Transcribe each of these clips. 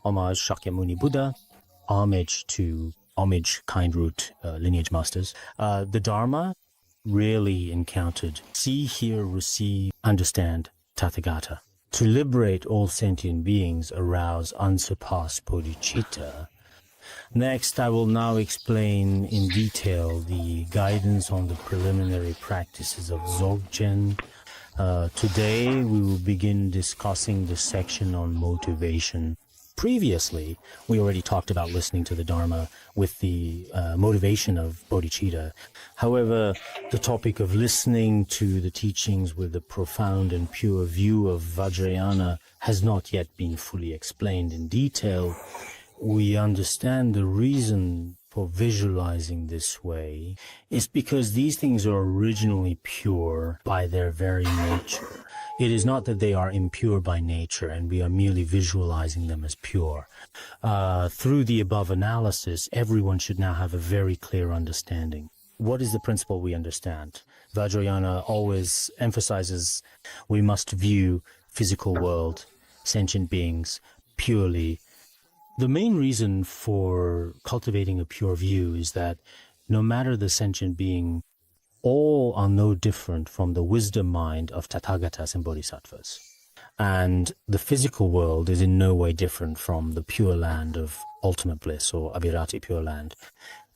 homage Shakyamuni Buddha, homage kind root lineage masters. The Dharma rarely encountered see, hear, receive, understand Tathagata. To liberate all sentient beings, arouse unsurpassed bodhicitta. Next, I will now explain in detail the guidance on the preliminary practices of Dzogchen. Today, we will begin discussing the section on motivation. Previously, we already talked about listening to the Dharma with the motivation of bodhicitta. However, the topic of listening to the teachings with a profound and pure view of Vajrayana has not yet been fully explained in detail. We understand the reason for visualizing this way is because these things are originally pure by their very nature. It is not that they are impure by nature and we are merely visualizing them as pure. Through the above analysis, everyone should now have a very clear understanding. What is the principle we understand? Vajrayana always emphasizes we must view physical world, sentient beings, purely. The main reason for cultivating a pure view is that no matter the sentient being, all are no different from the wisdom mind of Tathagatas and Bodhisattvas. And the physical world is in no way different from the pure land of ultimate bliss or Abhirati pure land.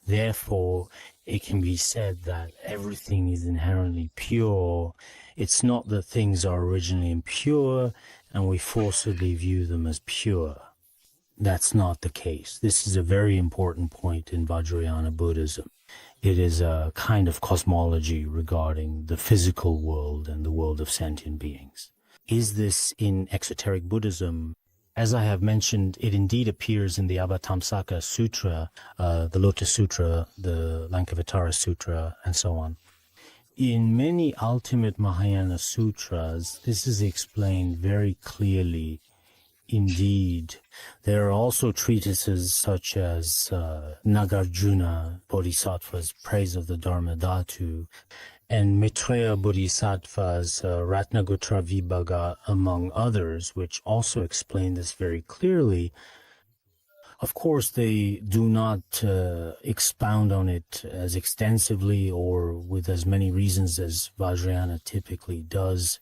Therefore, it can be said that everything is inherently pure. It's not that things are originally impure and we forcibly view them as pure. That's not the case. This is a very important point in Vajrayana Buddhism. It is a kind of cosmology regarding the physical world and the world of sentient beings. Is this in exoteric Buddhism? As I have mentioned, it indeed appears in the Avatamsaka Sutra, the Lotus Sutra, the Lankavatara Sutra, and so on. In many ultimate Mahayana sutras, this is explained very clearly. Indeed, there are also treatises such as Nagarjuna Bodhisattva's Praise of the Dharma Dhatu and Maitreya Bodhisattva's Ratnagutra Vibhaga, among others, which also explain this very clearly. Of course, they do not expound on it as extensively or with as many reasons as Vajrayana typically does.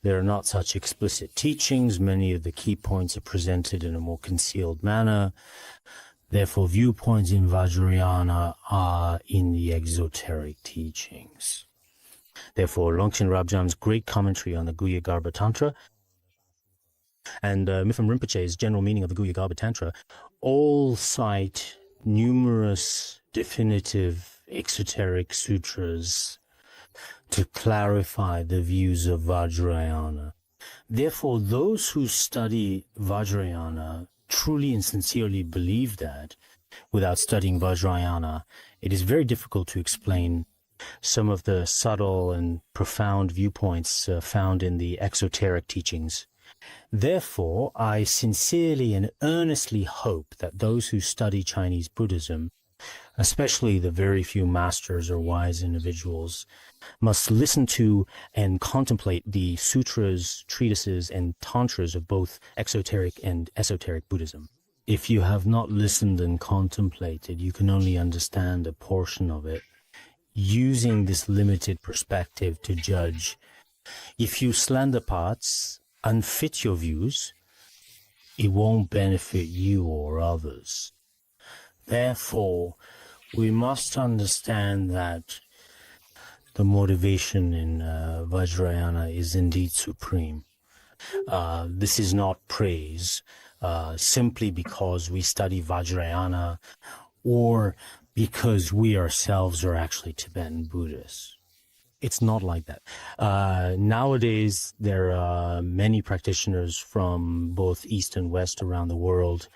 There are not such explicit teachings. Many of the key points are presented in a more concealed manner. Therefore, viewpoints in Vajrayana are in the exoteric teachings. Therefore, Longchen Rabjan's great commentary on the Guhya Garbha Tantra and Mipham Rinpoche's general meaning of the Guhya Garbha Tantra all cite numerous definitive exoteric sutras to clarify the views of Vajrayana. Therefore, those who study Vajrayana truly and sincerely believe that without studying Vajrayana, it is very difficult to explain some of the subtle and profound viewpoints found in the exoteric teachings. Therefore, I sincerely and earnestly hope that those who study Chinese Buddhism, especially the very few masters or wise individuals, must listen to and contemplate the sutras, treatises, and tantras of both exoteric and esoteric Buddhism. If you have not listened and contemplated, you can only understand a portion of it, using this limited perspective to judge. If you slander parts, unfit your views, it won't benefit you or others. Therefore, we must understand that the motivation in Vajrayana is indeed supreme. This is not praise simply because we study Vajrayana or because we ourselves are actually Tibetan Buddhists. It's not like that. Nowadays, there are many practitioners from both East and West around the world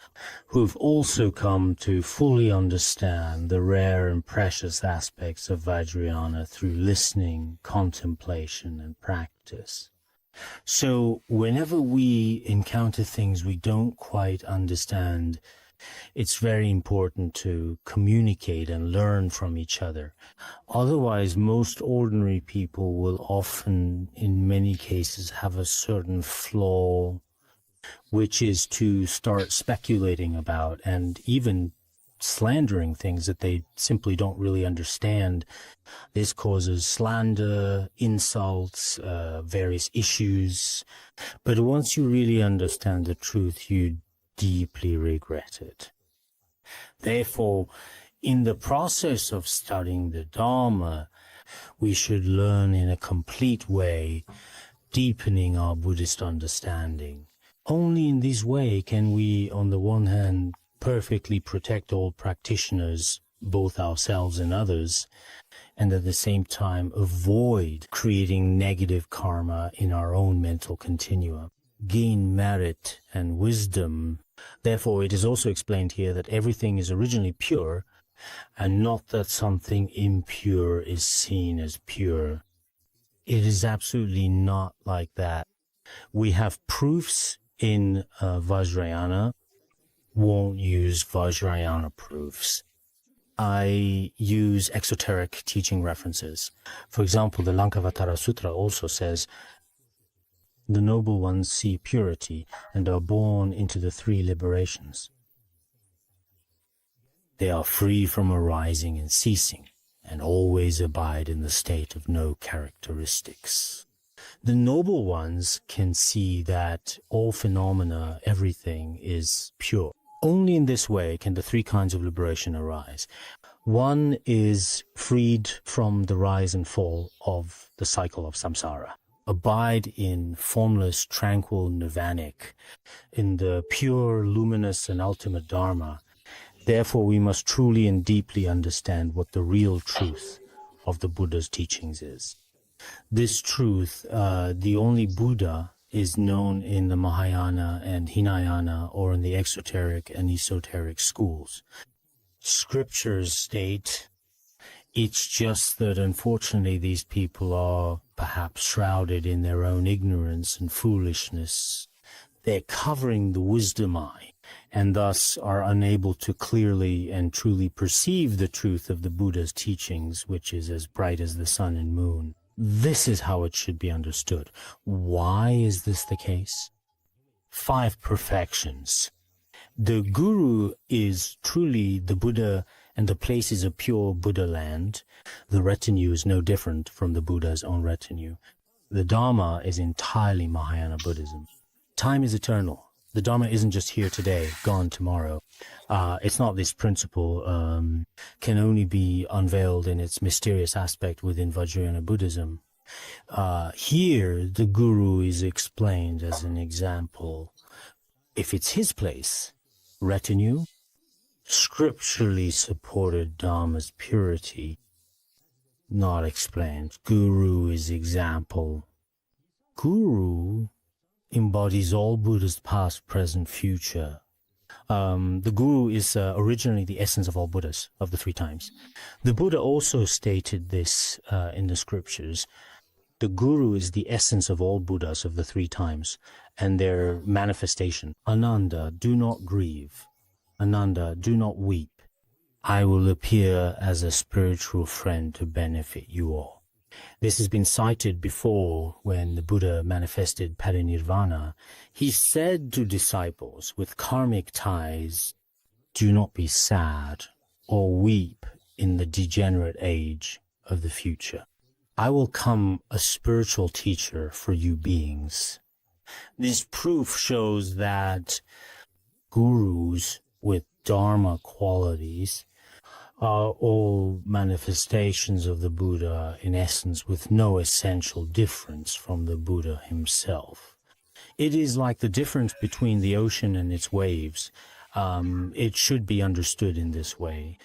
who've also come to fully understand the rare and precious aspects of Vajrayana through listening, contemplation, and practice. So whenever we encounter things we don't quite understand, it's very important to communicate and learn from each other. Otherwise, most ordinary people will often, in many cases, have a certain flaw which is to start speculating about and even slandering things that they simply don't really understand. This causes slander, insults, various issues. But once you really understand the truth, you deeply regret it. Therefore, in the process of studying the Dharma, we should learn in a complete way, deepening our Buddhist understanding. Only in this way can we, on the one hand, perfectly protect all practitioners, both ourselves and others, and at the same time avoid creating negative karma in our own mental continuum, gain merit and wisdom. Therefore, it is also explained here that everything is originally pure, and not that something impure is seen as pure. It is absolutely not like that. We have proofs in Vajrayana. Won't use Vajrayana proofs. I use exoteric teaching references. For example, the Lankavatara Sutra also says, the noble ones see purity and are born into the three liberations. They are free from arising and ceasing, and always abide in the state of no characteristics. The noble ones can see that all phenomena, everything is pure. Only in this way can the three kinds of liberation arise. One is freed from the rise and fall of the cycle of samsara. Abide in formless, tranquil, nirvanic, in the pure, luminous, and ultimate Dharma. Therefore, we must truly and deeply understand what the real truth of the Buddha's teachings is. This truth, the only Buddha, is known in the Mahayana and Hinayana, or in the exoteric and esoteric schools. Scriptures state, it's just that unfortunately these people are perhaps shrouded in their own ignorance and foolishness. They're covering the wisdom eye, and thus are unable to clearly and truly perceive the truth of the Buddha's teachings, which is as bright as the sun and moon. This is how it should be understood. Why is this the case? 5 perfections. The Guru is truly the Buddha, and the place is a pure Buddha land. The retinue is no different from the Buddha's own retinue. The Dharma is entirely Mahayana Buddhism. Time is eternal. The Dharma isn't just here today, gone tomorrow. It's not this principle, can only be unveiled in its mysterious aspect within Vajrayana Buddhism. Here, the Guru is explained as an example. If it's his place, retinue, scripturally supported Dharma's purity, not explained. Guru is example. Guru embodies all Buddhas past, present, future. The Guru is originally the essence of all Buddhas, of the 3 times. The Buddha also stated this in the scriptures. The Guru is the essence of all Buddhas of the 3 times and their manifestation. Ananda, do not grieve. Ananda, do not weep. I will appear as a spiritual friend to benefit you all. This has been cited before when the Buddha manifested parinirvana. He said to disciples with karmic ties, do not be sad or weep in the degenerate age of the future. I will come a spiritual teacher for you beings. This proof shows that gurus with Dharma qualities are all manifestations of the Buddha in essence, with no essential difference from the Buddha himself. It is like the difference between the ocean and its waves. It should be understood in this way.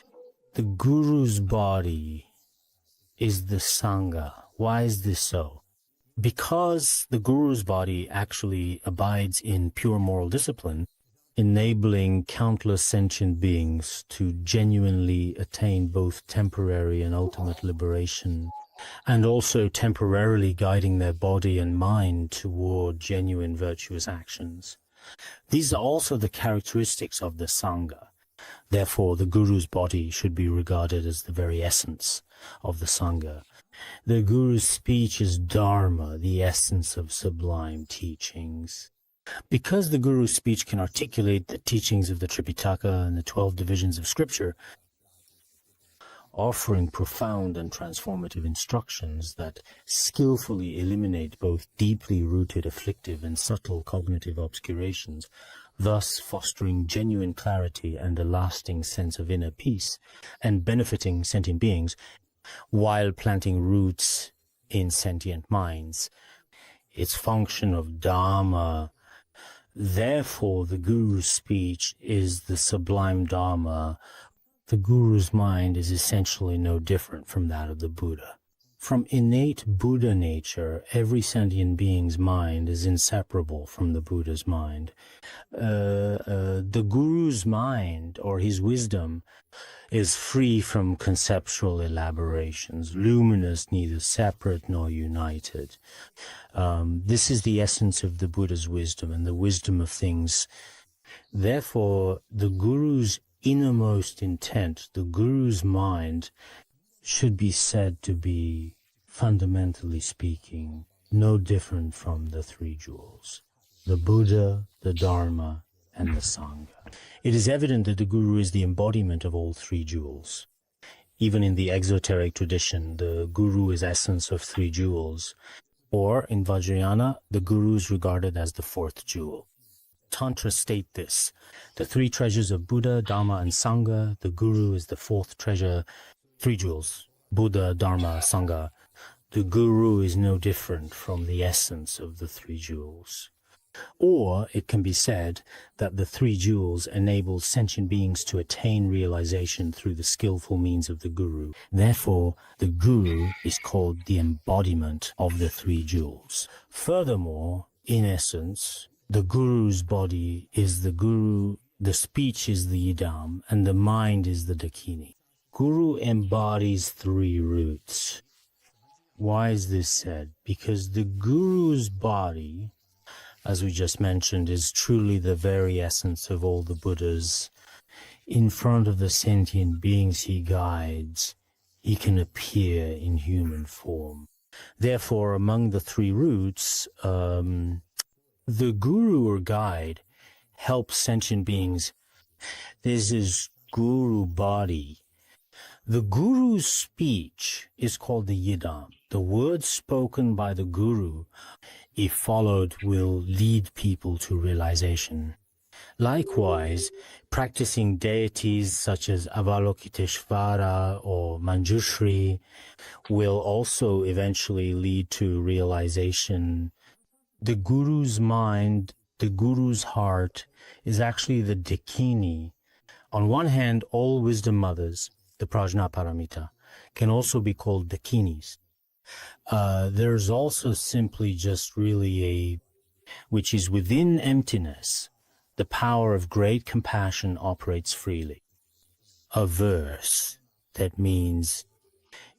The Guru's body is the Sangha. Why is this so? Because the Guru's body actually abides in pure moral discipline, enabling countless sentient beings to genuinely attain both temporary and ultimate liberation, and also temporarily guiding their body and mind toward genuine virtuous actions. These are also the characteristics of the Sangha. Therefore, the Guru's body should be regarded as the very essence of the Sangha. The Guru's speech is Dharma, the essence of sublime teachings. Because the Guru's speech can articulate the teachings of the Tripitaka and the 12 divisions of scripture, offering profound and transformative instructions that skillfully eliminate both deeply rooted afflictive and subtle cognitive obscurations, thus fostering genuine clarity and a lasting sense of inner peace, and benefiting sentient beings, while planting roots in sentient minds. Its function of Dharma. Therefore, the Guru's speech is the sublime Dharma. The Guru's mind is essentially no different from that of the Buddha. From innate Buddha nature, every sentient being's mind is inseparable from the Buddha's mind. The Guru's mind, or his wisdom, is free from conceptual elaborations, luminous, neither separate nor united. This is the essence of the Buddha's wisdom and the wisdom of things. Therefore, the Guru's innermost intent, the Guru's mind, should be said to be, fundamentally speaking, no different from the three jewels: the Buddha, the Dharma, and the Sangha. It is evident that the Guru is the embodiment of all three jewels. Even in the exoteric tradition, the Guru is essence of three jewels, or in Vajrayana, the Guru is regarded as the fourth jewel. Tantra state this: the three treasures of Buddha, Dharma, and Sangha, the Guru is the fourth treasure. Three jewels: Buddha, Dharma, Sangha. The Guru is no different from the essence of the three jewels. Or it can be said that the three jewels enable sentient beings to attain realization through the skillful means of the Guru. Therefore, the Guru is called the embodiment of the three jewels. Furthermore, in essence, the Guru's body is the Guru, the speech is the Yidam, and the mind is the Dakini. Guru embodies three roots. Why is this said? Because the Guru's body, as we just mentioned, is truly the very essence of all the Buddhas. In front of the sentient beings he guides, he can appear in human form. Therefore, among the three roots, the Guru or guide helps sentient beings. This is Guru body. The Guru's speech is called the Yidam. The words spoken by the Guru, if followed, will lead people to realization. Likewise, practicing deities such as Avalokiteshvara or Manjushri will also eventually lead to realization. The Guru's mind, the Guru's heart, is actually the Dakini. On one hand, all wisdom mothers, the Prajnaparamita, can also be called Dakinis. There's also simply just really which is within emptiness, the power of great compassion operates freely. A verse that means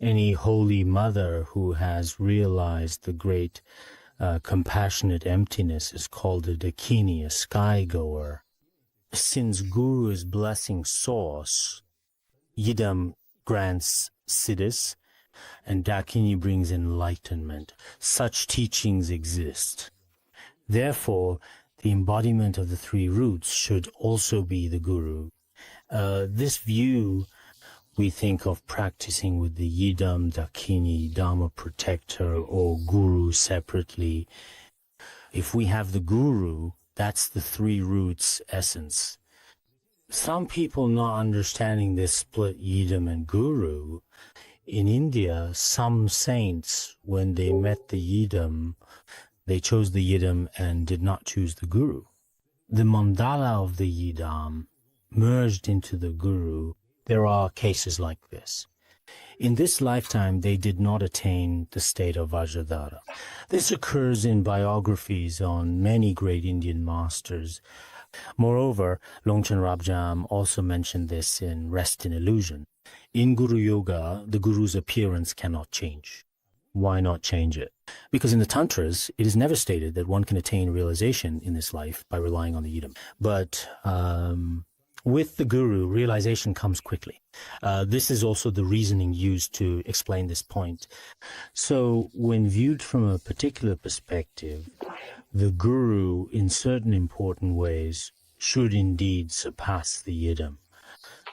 any holy mother who has realized the great compassionate emptiness is called a Dakini, a sky-goer. Since Guru is blessing source, Yidam grants siddhis, and Dakini brings enlightenment. Such teachings exist. Therefore, the embodiment of the three roots should also be the Guru. This view we think of practicing with the Yidam, Dakini, Dharma protector, or Guru separately. If we have the Guru, that's the three roots essence. Some people not understanding this split Yidam and Guru. In India, some saints, when they met the Yidam, they chose the Yidam and did not choose the Guru. The mandala of the Yidam merged into the Guru. There are cases like this. In this lifetime, they did not attain the state of Vajradhara. This occurs in biographies on many great Indian masters. Moreover, Longchen Rabjam also mentioned this in Rest in Illusion. In Guru Yoga, the Guru's appearance cannot change. Why not change it? Because in the Tantras, it is never stated that one can attain realization in this life by relying on the Yidam. But with the Guru, realization comes quickly. This is also the reasoning used to explain this point. So when viewed from a particular perspective, the Guru, in certain important ways, should indeed surpass the Yidam.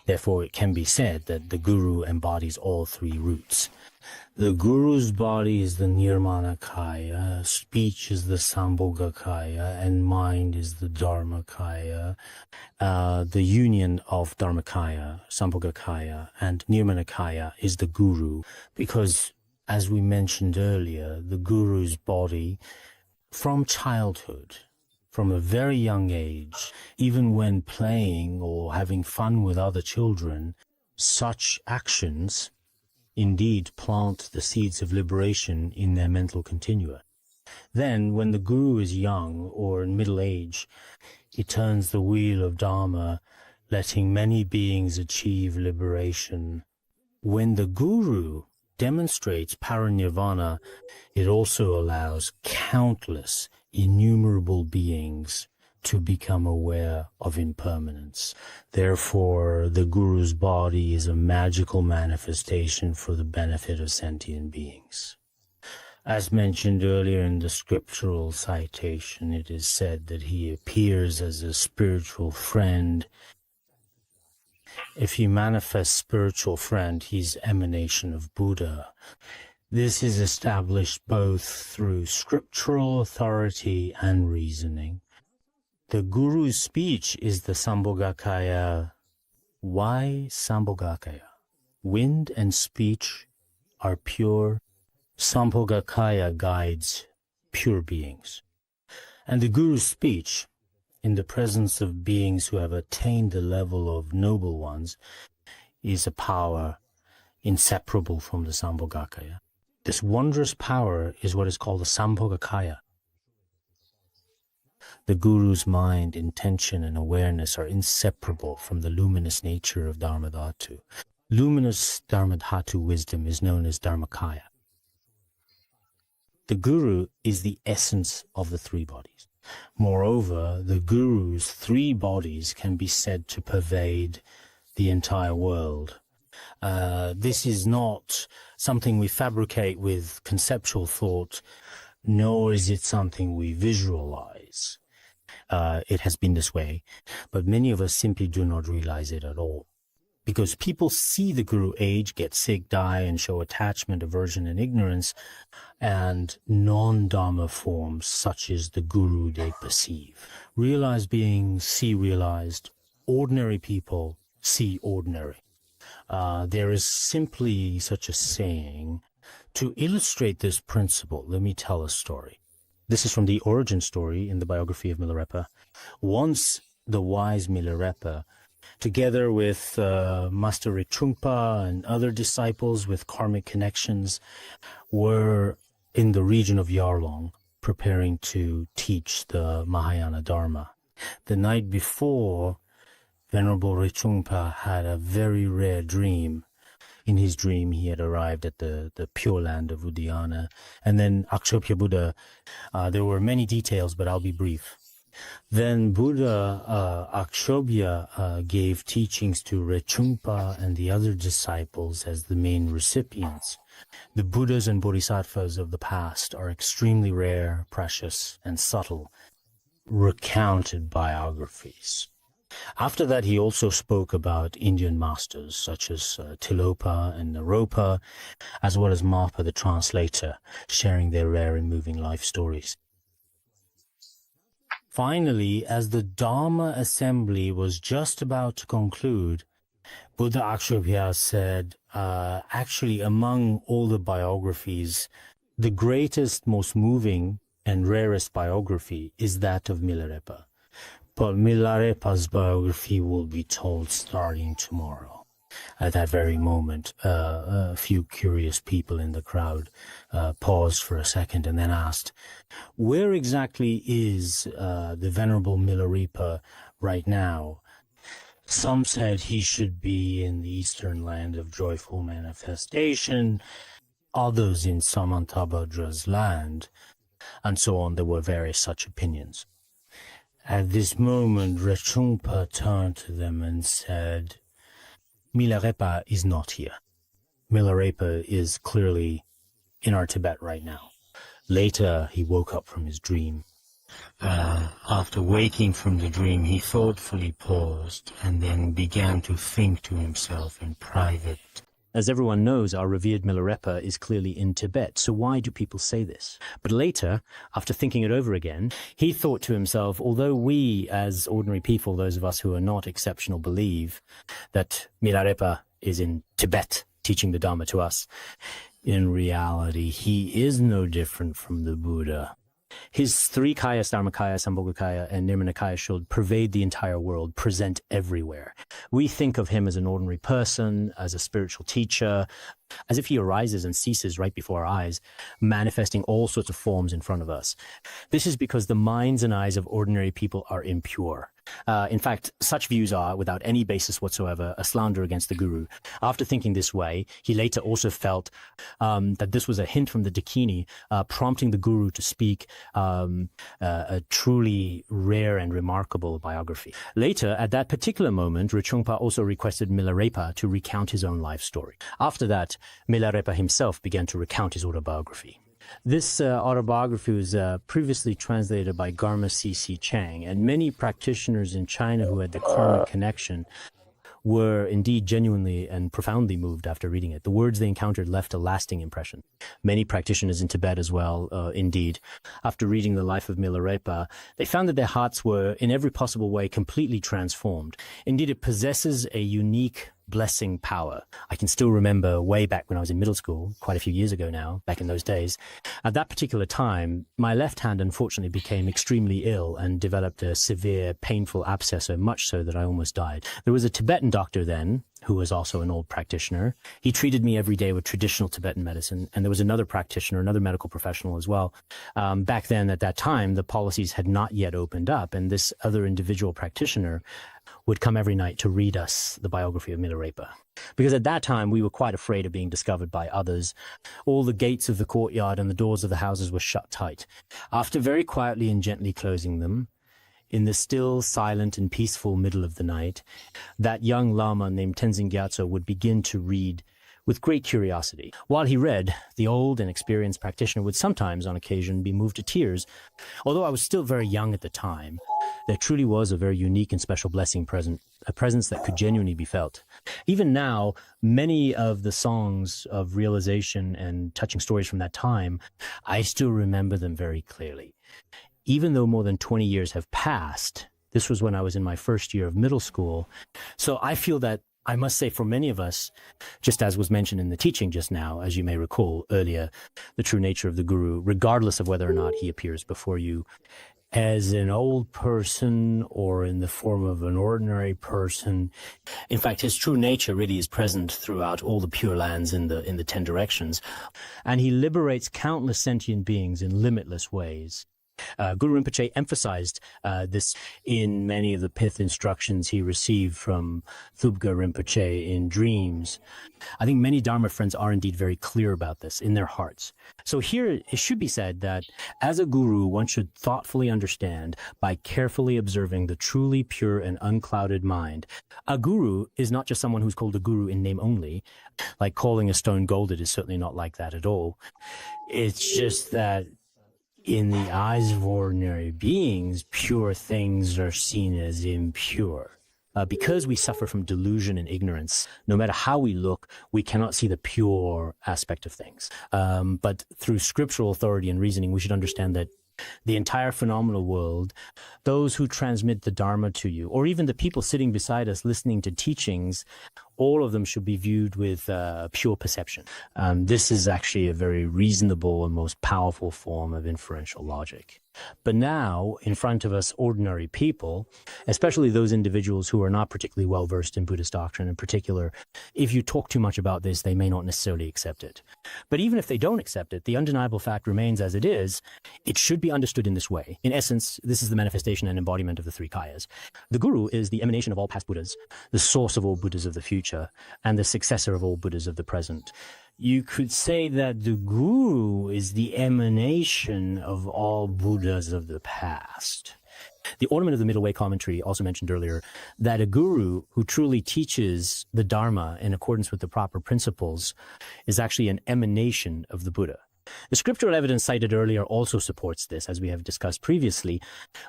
Therefore, it can be said that the Guru embodies all three roots. The Guru's body is the Nirmanakaya, speech is the Sambhogakaya, and mind is the Dharmakaya. The union of Dharmakaya, Sambhogakaya, and Nirmanakaya is the Guru, because, as we mentioned earlier, the Guru's body, from childhood, from a very young age, even when playing or having fun with other children, such actions indeed plant the seeds of liberation in their mental continua. Then, when the Guru is young or in middle age, he turns the wheel of Dharma, letting many beings achieve liberation. When the Guru demonstrates parinirvana, it also allows countless, innumerable beings to become aware of impermanence. Therefore, the Guru's body is a magical manifestation for the benefit of sentient beings. As mentioned earlier in the scriptural citation, it is said that he appears as a spiritual friend. If he manifests spiritual friend, he's emanation of Buddha. This is established both through scriptural authority and reasoning. The Guru's speech is the Sambhogakaya. Why Sambhogakaya? Wind and speech are pure. Sambhogakaya guides pure beings. And the Guru's speech, in the presence of beings who have attained the level of noble ones, is a power inseparable from the Sambhogakaya. This wondrous power is what is called the Sambhogakaya. The Guru's mind, intention, and awareness are inseparable from the luminous nature of Dharmadhatu. Luminous Dharmadhatu wisdom is known as Dharmakaya. The Guru is the essence of the three bodies. Moreover, the Guru's three bodies can be said to pervade the entire world. This is not something we fabricate with conceptual thought, nor is it something we visualize. It has been this way, but many of us simply do not realize it at all. Because people see the Guru age, get sick, die, and show attachment, aversion, and ignorance, and non-Dharma forms such as the Guru they perceive. Realized beings see realized. Ordinary people see ordinary. There is simply such a saying. To illustrate this principle, let me tell a story. This is from the origin story in the biography of Milarepa. Once the wise Milarepa, together with Master Ritungpa and other disciples with karmic connections, were in the region of Yarlong, preparing to teach the Mahayana Dharma. The night before, Venerable Ritungpa had a very rare dream. In his dream, he had arrived at the pure land of Udayana. And then Akshobhya Buddha, there were many details, but I'll be brief. Then Buddha Akshobhya gave teachings to Ritungpa and the other disciples as the main recipients. The Buddhas and Bodhisattvas of the past are extremely rare, precious, and subtle, recounted biographies. After that, he also spoke about Indian masters such as Tilopa and Naropa, as well as Mapa the translator, sharing their rare and moving life stories. Finally, as the Dharma assembly was just about to conclude, Buddha Akshobhya said, actually among all the biographies, the greatest, most moving and rarest biography is that of Milarepa. But Milarepa's biography will be told starting tomorrow. At that very moment, a few curious people in the crowd paused for a second and then asked, where exactly is the Venerable Milarepa right now? Some said he should be in the eastern land of joyful manifestation, others in Samantabhadra's land, and so on. There were various such opinions. At this moment, Ritungpa turned to them and said, Milarepa is not here. Milarepa is clearly in our Tibet right now. Later, he woke up from his dream After waking from the dream, he thoughtfully paused and then began to think to himself in private. As everyone knows, our revered Milarepa is clearly in Tibet, so why do people say this? But later, after thinking it over again, he thought to himself, although we, as ordinary people, those of us who are not exceptional, believe that Milarepa is in Tibet teaching the Dharma to us, in reality, he is no different from the Buddha. His three kayas, Dharmakaya, Sambhogakaya, and Nirmanakaya should pervade the entire world, present everywhere. We think of him as an ordinary person, as a spiritual teacher, as if he arises and ceases right before our eyes, manifesting all sorts of forms in front of us. This is because the minds and eyes of ordinary people are impure. In fact, such views are, without any basis whatsoever, a slander against the Guru. After thinking this way, he later also felt that this was a hint from the Dakini, prompting the Guru to speak a truly rare and remarkable biography. Later, at that particular moment, Rinpoche also requested Milarepa to recount his own life story. After that, Milarepa himself began to recount his autobiography. This autobiography was previously translated by Garma C.C. Chang, and many practitioners in China who had the karmic connection were indeed genuinely and profoundly moved after reading it. The words they encountered left a lasting impression. Many practitioners in Tibet as well, indeed, after reading the life of Milarepa, they found that their hearts were, in every possible way, completely transformed. Indeed, it possesses a unique blessing power. I can still remember way back when I was in middle school, quite a few years ago now, back in those days. At that particular time, my left hand unfortunately became extremely ill and developed a severe, painful abscess, so much so that I almost died. There was a Tibetan doctor then, who was also an old practitioner. He treated me every day with traditional Tibetan medicine, and there was another practitioner, another medical professional as well. Back then, at that time, the policies had not yet opened up, and this other individual practitioner would come every night to read us the biography of Milarepa. Because at that time, we were quite afraid of being discovered by others. All the gates of the courtyard and the doors of the houses were shut tight. After very quietly and gently closing them, in the still, silent, and peaceful middle of the night, that young Lama named Tenzin Gyatso would begin to read with great curiosity. While he read, the old and experienced practitioner would sometimes, on occasion, be moved to tears. Although I was still very young at the time, there truly was a very unique and special blessing present, a presence that could genuinely be felt. Even now, many of the songs of realization and touching stories from that time, I still remember them very clearly. Even though more than 20 years have passed, this was when I was in my first year of middle school. So I feel that, I must say, for many of us, just as was mentioned in the teaching just now, as you may recall earlier, the true nature of the Guru, regardless of whether or not he appears before you as an old person or in the form of an ordinary person. In fact, his true nature really is present throughout all the Pure Lands in the 10 directions. And he liberates countless sentient beings in limitless ways. Guru Rinpoche emphasized this in many of the pith instructions he received from Thubga Rinpoche in dreams. I think many Dharma friends are indeed very clear about this in their hearts. So here it should be said that as a guru, one should thoughtfully understand by carefully observing the truly pure and unclouded mind. A guru is not just someone who's called a guru in name only. Like calling a stone gold, it is certainly not like that at all. It's just that in the eyes of ordinary beings, pure things are seen as impure. Because we suffer from delusion and ignorance, no matter how we look, we cannot see the pure aspect of things. But through scriptural authority and reasoning, we should understand that the entire phenomenal world, those who transmit the Dharma to you, or even the people sitting beside us listening to teachings, all of them should be viewed with pure perception. This is actually a very reasonable and most powerful form of inferential logic. But now, in front of us ordinary people, especially those individuals who are not particularly well versed in Buddhist doctrine in particular, if you talk too much about this, they may not necessarily accept it. But even if they don't accept it, the undeniable fact remains as it is. It should be understood in this way. In essence, this is the manifestation and embodiment of the three kayas. The Guru is the emanation of all past Buddhas, the source of all Buddhas of the future, and the successor of all Buddhas of the present. You could say that the Guru is the emanation of all Buddhas of the past. The Ornament of the Middle Way commentary also mentioned earlier that a guru who truly teaches the Dharma in accordance with the proper principles is actually an emanation of the Buddha. The scriptural evidence cited earlier also supports this, as we have discussed previously.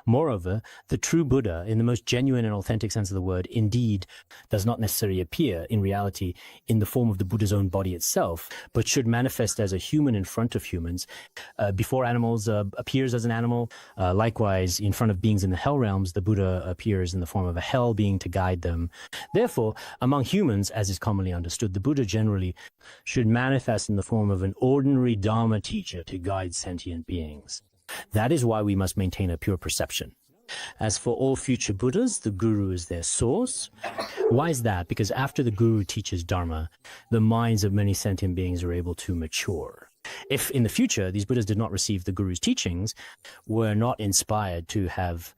Moreover, the true Buddha, in the most genuine and authentic sense of the word, indeed does not necessarily appear in reality in the form of the Buddha's own body itself, but should manifest as a human in front of humans. Before animals appears as an animal. Likewise, in front of beings in the hell realms, the Buddha appears in the form of a hell being to guide them. Therefore, among humans, as is commonly understood, the Buddha generally should manifest in the form of an ordinary Dharma teacher to guide sentient beings. That is why we must maintain a pure perception. As for all future Buddhas, the Guru is their source. Why is that? Because after the Guru teaches Dharma, the minds of many sentient beings are able to mature. If in the future these Buddhas did not receive the Guru's teachings, were not inspired to have,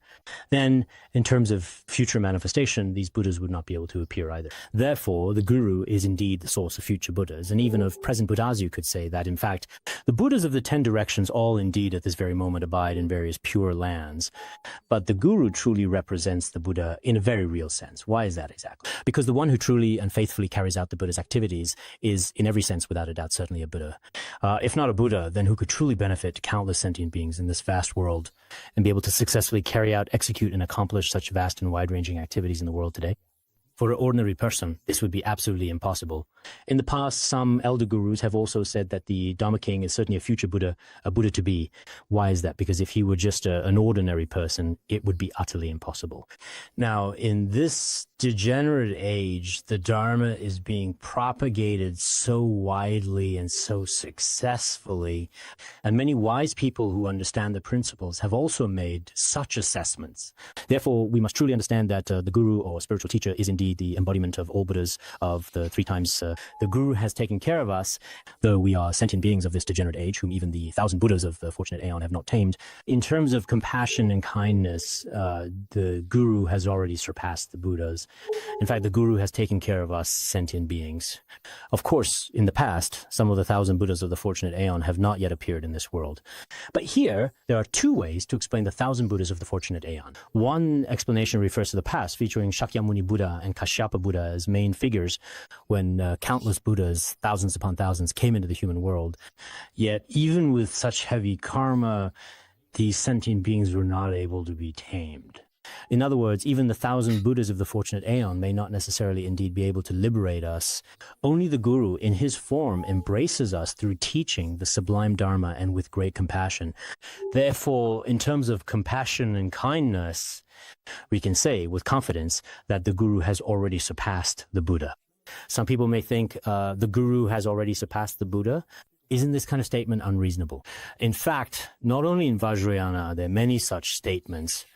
then in terms of future manifestation, these Buddhas would not be able to appear either. Therefore, the Guru is indeed the source of future Buddhas, and even of present Buddhas. You could say that, in fact, the Buddhas of the 10 directions all indeed at this very moment abide in various pure lands. But the Guru truly represents the Buddha in a very real sense. Why is that exactly? Because the one who truly and faithfully carries out the Buddha's activities is, in every sense, without a doubt, certainly a Buddha. If not a Buddha, then who could truly benefit countless sentient beings in this vast world and be able to successfully carry out, execute, and accomplish such vast and wide-ranging activities in the world today? For an ordinary person, this would be absolutely impossible. In the past, some elder gurus have also said that the Dharma King is certainly a future Buddha, a Buddha to be. Why is that? Because if he were just an ordinary person, it would be utterly impossible. Now, in this degenerate age, the Dharma is being propagated so widely and so successfully, and many wise people who understand the principles have also made such assessments. Therefore, we must truly understand that the Guru or spiritual teacher is indeed the embodiment of all Buddhas of the 3 times. The Guru has taken care of us, though we are sentient beings of this degenerate age, whom even the 1,000 Buddhas of the fortunate Aeon have not tamed. In terms of compassion and kindness, the Guru has already surpassed the Buddhas. In fact, the Guru has taken care of us sentient beings. Of course, in the past, some of the 1,000 Buddhas of the fortunate Aeon have not yet appeared in this world. But here, there are 2 ways to explain the 1,000 Buddhas of the fortunate Aeon. One explanation refers to the past, featuring Shakyamuni Buddha and Kashyapa Buddha as main figures when countless Buddhas, thousands upon thousands, came into the human world. Yet, even with such heavy karma, these sentient beings were not able to be tamed. In other words, even the 1,000 Buddhas of the fortunate Aeon may not necessarily indeed be able to liberate us. Only the Guru, in his form, embraces us through teaching the sublime Dharma and with great compassion. Therefore, in terms of compassion and kindness, we can say with confidence that the Guru has already surpassed the Buddha. Some people may think the Guru has already surpassed the Buddha. Isn't this kind of statement unreasonable? In fact, not only in Vajrayana are there many such statements,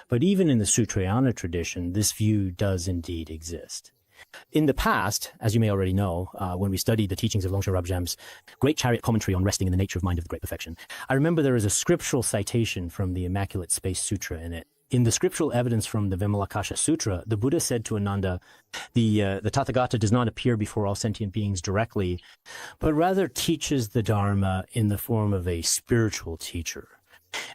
but even in the Sutrayana tradition, this view does indeed exist. In the past, as you may already know, when we studied the teachings of Longsha Rabjam's great chariot commentary on resting in the nature of mind of the great perfection, I remember there is a scriptural citation from the Immaculate Space Sutra in it. In the scriptural evidence from the Vimalakasha Sutra, the Buddha said to Ananda, the Tathagata does not appear before all sentient beings directly, but rather teaches the Dharma in the form of a spiritual teacher.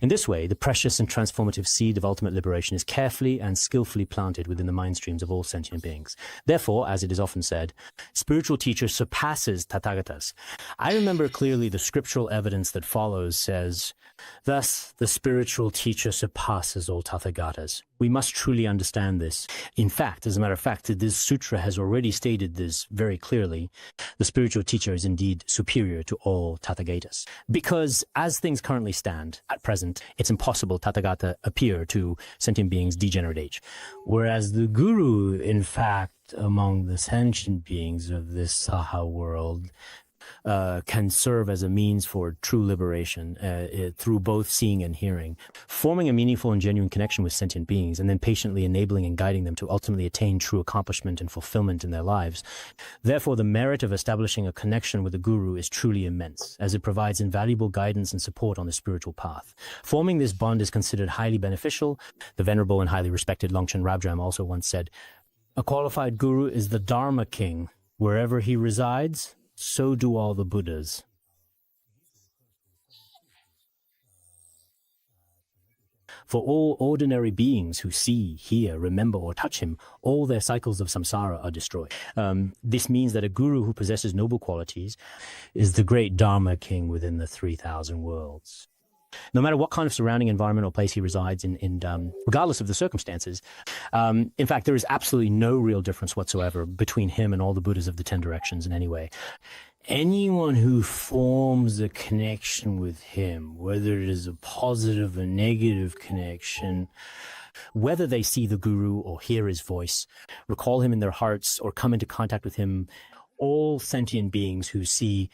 In this way, the precious and transformative seed of ultimate liberation is carefully and skillfully planted within the mind streams of all sentient beings. Therefore, as it is often said, spiritual teacher surpasses Tathagatas. I remember clearly the scriptural evidence that follows says, thus the spiritual teacher surpasses all Tathagatas. We must truly understand this. In fact, as a matter of fact, this sutra has already stated this very clearly. The spiritual teacher is indeed superior to all Tathagatas. Because as things currently stand, at present, it's impossible Tathagata appear to sentient beings' degenerate age. Whereas the Guru, in fact, among the sentient beings of this Saha world, can serve as a means for true liberation through both seeing and hearing, forming a meaningful and genuine connection with sentient beings, and then patiently enabling and guiding them to ultimately attain true accomplishment and fulfillment in their lives. Therefore, the merit of establishing a connection with the Guru is truly immense, as it provides invaluable guidance and support on the spiritual path. Forming this bond is considered highly beneficial. The venerable and highly respected Longchen Rabjam also once said, "A qualified Guru is the Dharma King. Wherever he resides, so do all the Buddhas." For all ordinary beings who see, hear, remember, or touch him, all their cycles of samsara are destroyed. This means that a guru who possesses noble qualities is the great Dharma king within the 3,000 worlds. No matter what kind of surrounding environment or place he resides in, regardless of the circumstances. In fact, there is absolutely no real difference whatsoever between him and all the Buddhas of the 10 directions in any way. Anyone who forms a connection with him, whether it is a positive or negative connection, whether they see the guru or hear his voice, recall him in their hearts, or come into contact with him, all sentient beings who see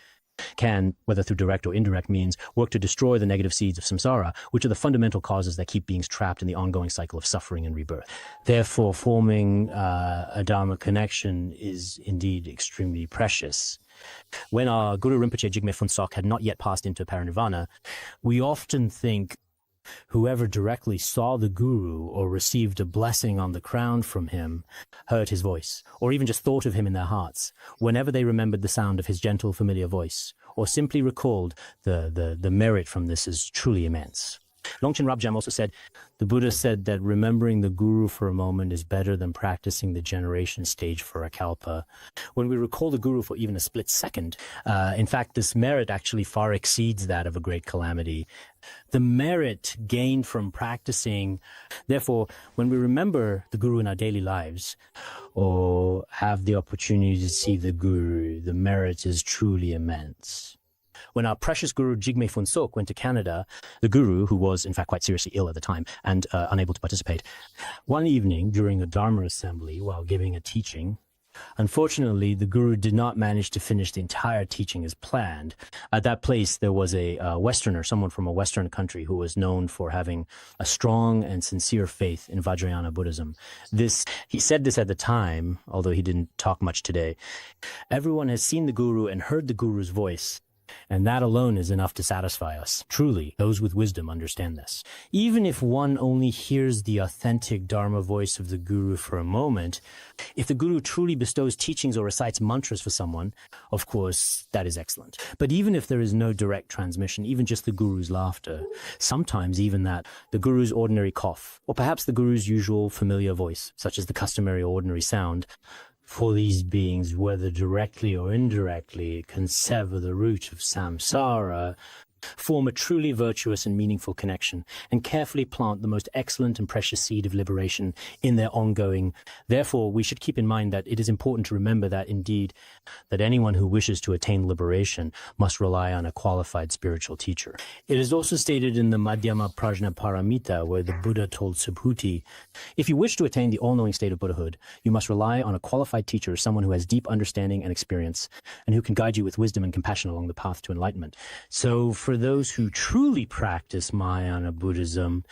can, whether through direct or indirect means, work to destroy the negative seeds of samsara, which are the fundamental causes that keep beings trapped in the ongoing cycle of suffering and rebirth. Therefore, forming a Dharma connection is indeed extremely precious. When our Guru Rinpoche Jigme Phuntsok had not yet passed into parinirvana, we often think whoever directly saw the guru or received a blessing on the crown from him heard his voice, or even just thought of him in their hearts, whenever they remembered the sound of his gentle, familiar voice, or simply recalled the merit from this is truly immense. Longchen Rabjam also said, the Buddha said that remembering the guru for a moment is better than practicing the generation stage for a kalpa. When we recall the guru for even a split second, in fact, this merit actually far exceeds that of a great calamity. The merit gained from practicing, therefore, when we remember the guru in our daily lives, or have the opportunity to see the guru, the merit is truly immense. When our precious Guru Jigme Phuntsok went to Canada, the guru, who was in fact quite seriously ill at the time and unable to participate, one evening during a Dharma assembly while giving a teaching, unfortunately, the guru did not manage to finish the entire teaching as planned. At that place, there was a Westerner, someone from a Western country who was known for having a strong and sincere faith in Vajrayana Buddhism. He said this at the time, although he didn't talk much today. Everyone has seen the guru and heard the guru's voice, and that alone is enough to satisfy us. Truly, those with wisdom understand this. Even if one only hears the authentic Dharma voice of the guru for a moment, if the guru truly bestows teachings or recites mantras for someone, of course, that is excellent. But even if there is no direct transmission, even just the guru's laughter, sometimes even that, the guru's ordinary cough, or perhaps the guru's usual familiar voice, such as the customary ordinary sound, for these beings, whether directly or indirectly, can sever the root of samsara, form a truly virtuous and meaningful connection, and carefully plant the most excellent and precious seed of liberation in their ongoing. Therefore, we should keep in mind that it is important to remember that indeed, that anyone who wishes to attain liberation must rely on a qualified spiritual teacher. It is also stated in the Madhyama Prajna Paramita, where the Buddha told Subhuti, if you wish to attain the all-knowing state of Buddhahood, you must rely on a qualified teacher, someone who has deep understanding and experience, and who can guide you with wisdom and compassion along the path to enlightenment. So, for those who truly practice Mahayana Buddhism,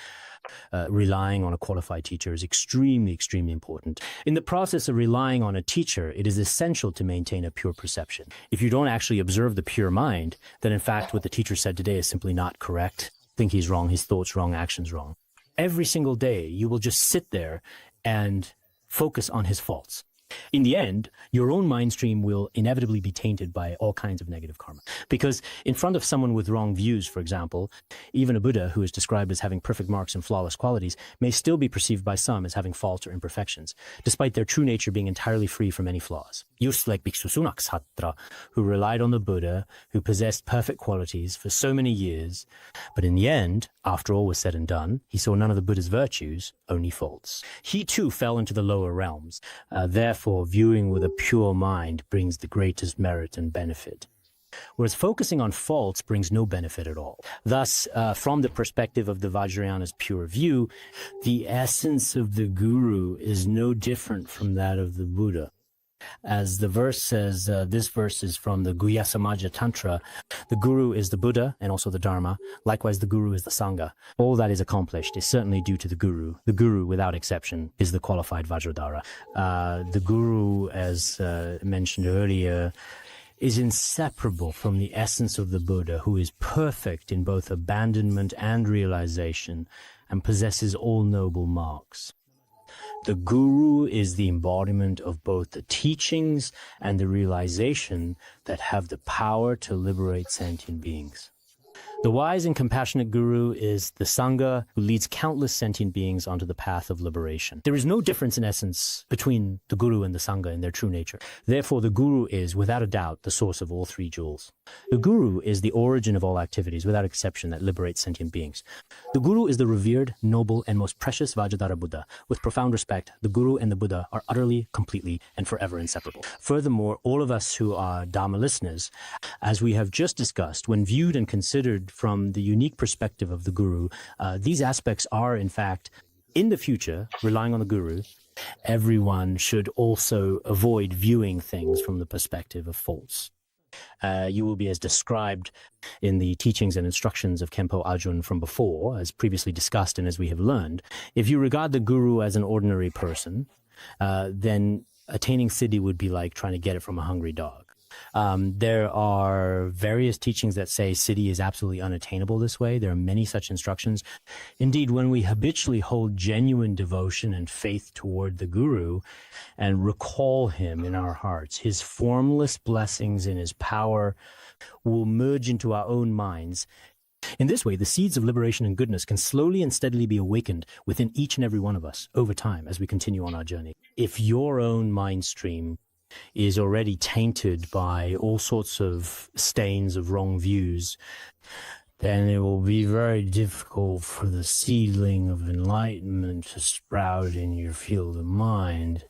relying on a qualified teacher is extremely, extremely important. In the process of relying on a teacher, it is essential to maintain a pure perception. If you don't actually observe the pure mind, then in fact what the teacher said today is simply not correct. Think he's wrong, his thoughts wrong, actions wrong. Every single day, you will just sit there and focus on his faults. In the end, your own mind stream will inevitably be tainted by all kinds of negative karma. Because in front of someone with wrong views, for example, even a Buddha who is described as having perfect marks and flawless qualities may still be perceived by some as having faults or imperfections, despite their true nature being entirely free from any flaws. Just like Bhiksu Sunaksatra, who relied on the Buddha, who possessed perfect qualities for so many years, but in the end, after all was said and done, he saw none of the Buddha's virtues, only faults. He too fell into the lower realms. Therefore, viewing with a pure mind brings the greatest merit and benefit, whereas focusing on faults brings no benefit at all. Thus, from the perspective of the Vajrayana's pure view, the essence of the Guru is no different from that of the Buddha. As the verse says, this verse is from the Guhya Samaja Tantra, the Guru is the Buddha and also the Dharma. Likewise, the Guru is the Sangha. All that is accomplished is certainly due to the Guru. The Guru, without exception, is the qualified Vajradhara. The Guru, as mentioned earlier, is inseparable from the essence of the Buddha, who is perfect in both abandonment and realization and possesses all noble marks. The Guru is the embodiment of both the teachings and the realization that have the power to liberate sentient beings. The wise and compassionate guru is the Sangha who leads countless sentient beings onto the path of liberation. There is no difference in essence between the guru and the Sangha in their true nature. Therefore, the guru is, without a doubt, the source of all three jewels. The guru is the origin of all activities, without exception, that liberate sentient beings. The guru is the revered, noble, and most precious Vajradhara Buddha. With profound respect, the guru and the Buddha are utterly, completely, and forever inseparable. Furthermore, all of us who are Dharma listeners, as we have just discussed, when viewed and considered from the unique perspective of the guru, these aspects are, in fact, in the future, relying on the guru, everyone should also avoid viewing things from the perspective of faults. You will be as described in the teachings and instructions of Khenpo Ajahn from before, as previously discussed and as we have learned. If you regard the guru as an ordinary person, then attaining siddhi would be like trying to get it from a hungry dog. There are various teachings that say siddhi is absolutely unattainable this way. There are many such instructions. Indeed, when we habitually hold genuine devotion and faith toward the guru and recall him in our hearts, his formless blessings and his power will merge into our own minds. In this way, the seeds of liberation and goodness can slowly and steadily be awakened within each and every one of us over time as we continue on our journey. If your own mind stream is already tainted by all sorts of stains of wrong views, then it will be very difficult for the seedling of enlightenment to sprout in your field of mind.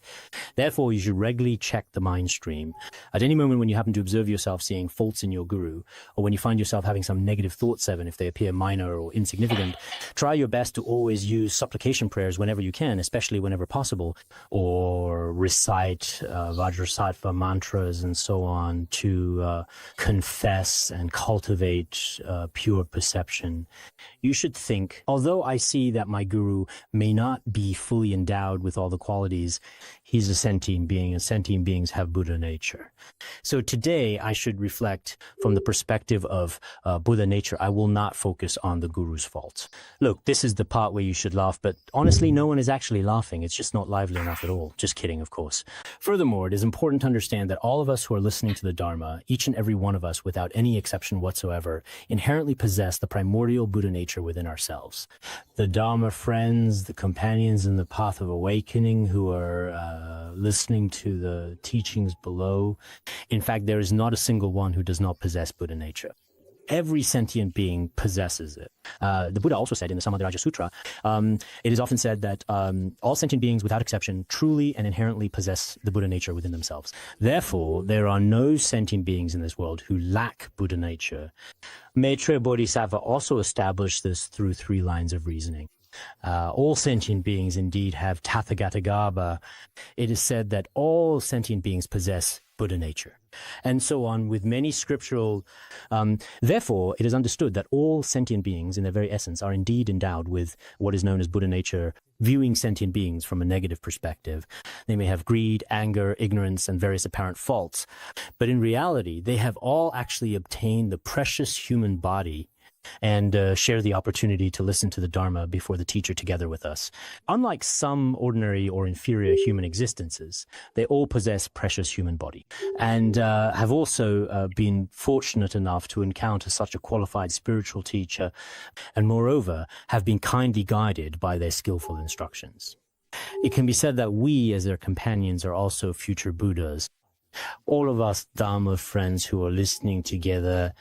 Therefore, you should regularly check the mind stream. At any moment when you happen to observe yourself seeing faults in your guru, or when you find yourself having some negative thoughts, even if they appear minor or insignificant, try your best to always use supplication prayers whenever you can, especially whenever possible, or recite Vajrasattva mantras and so on to confess and cultivate pure perception. You should think, although I see that my guru may not be fully endowed with all the qualities, he's a sentient being, and sentient beings have Buddha nature. So today I should reflect from the perspective of Buddha nature. I will not focus on the guru's faults. Look, this is the part where you should laugh, but honestly, no one is actually laughing. It's just not lively enough at all. Just kidding, of course. Furthermore, it is important to understand that all of us who are listening to the Dharma, each and every one of us, without any exception whatsoever, inherently possess the primordial Buddha nature within ourselves. The Dharma friends, the companions in the path of awakening who are listening to the teachings below, in fact, there is not a single one who does not possess Buddha nature. Every sentient being possesses it. The Buddha also said in the Samadhiraja Sutra, it is often said that all sentient beings, without exception, truly and inherently possess the Buddha nature within themselves. Therefore, there are no sentient beings in this world who lack Buddha nature. Maitreya Bodhisattva also established this through 3 lines of reasoning. All sentient beings indeed have Tathagatagarbha. It is said that all sentient beings possess Buddha nature, and so on with many scriptural. Therefore, it is understood that all sentient beings in their very essence are indeed endowed with what is known as Buddha nature. Viewing sentient beings from a negative perspective, they may have greed, anger, ignorance, and various apparent faults, but in reality, they have all actually obtained the precious human body and share the opportunity to listen to the Dharma before the teacher together with us. Unlike some ordinary or inferior human existences, they all possess precious human body and have also been fortunate enough to encounter such a qualified spiritual teacher, and moreover, have been kindly guided by their skillful instructions. It can be said that we, as their companions, are also future Buddhas. All of us Dharma friends who are listening together